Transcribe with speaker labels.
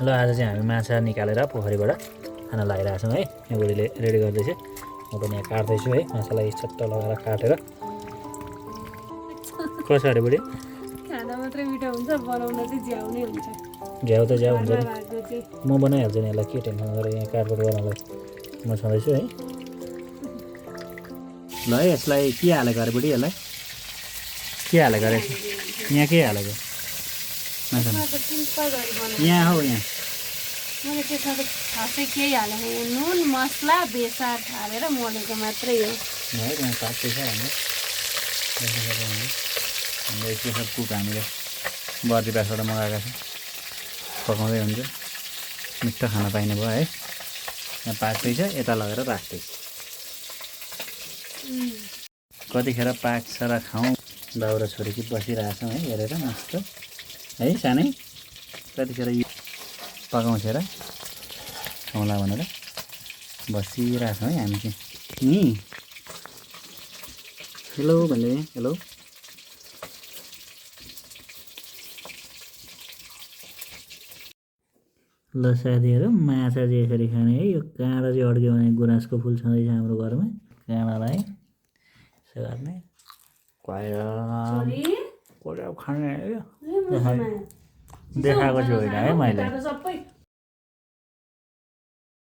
Speaker 1: ल आज चाहिँ हामी माछा निकालेर पोखरीबाट खाना लगाइरहेको छौँ है। यहाँ बुढीले रेडी गर्दैछ, म पनि यहाँ काट्दैछु है। माछालाई छट्ट लगाएर काटेर कसो अरे बुढी?
Speaker 2: खाना मात्रै मिठो हुन्छ, बनाउन चाहिँ झ्याउ नै हुन्छ।
Speaker 1: झ्याउ त झ्याउ हुन्छ नि,
Speaker 2: भएको चाहिँ
Speaker 1: म बनाइहाल्छु नि यसलाई, के टेन्सन गरेर यहाँ काटबाट बनाउनलाई म छँदैछु है। ल है, यसलाई के हालेको अरे बुढी? यसलाई के हालेको अरे? यहाँ के हालेको माछामा?
Speaker 2: त्यसमा त सिम्पल गरी बनाउँछु।
Speaker 1: यहाँ हौ, यहाँ
Speaker 2: मैले त्यसमा त खासै केही हालेको होइन, नुन मसला बेसार हालेर मोलेको मात्रै हो।
Speaker 1: है। त्यहाँ पाक्दैछ हाम्रो हाम्रो स्पेसल कुक हामीले बर्दी पासबाट मगाएका छौँ, पकाउँदै हुन्छ। मिठो खाना पाइने भयो है। यहाँ पाक्दैछ, यता लगेर राख्दैछ। कतिखेर पाक्छ र खाउँ। बाउ र छोरी कि बसिरहेछौँ है, हेरेर मस्त है। सानै कतिखेर यो पकाउँछ र खाउँला भनेर बसिरहेछौँ है हामी चाहिँ नि। हेलो भन्दै, हेलो। ल साथीहरू, माछा चाहिँ यसरी खाने है। यो काँडा चाहिँ अड्क्यो भने गुराँसको फुल छँदैछ हाम्रो घरमा। काँडालाई यसो गर्ने खाने है। देखाएको छु होइन है मैले।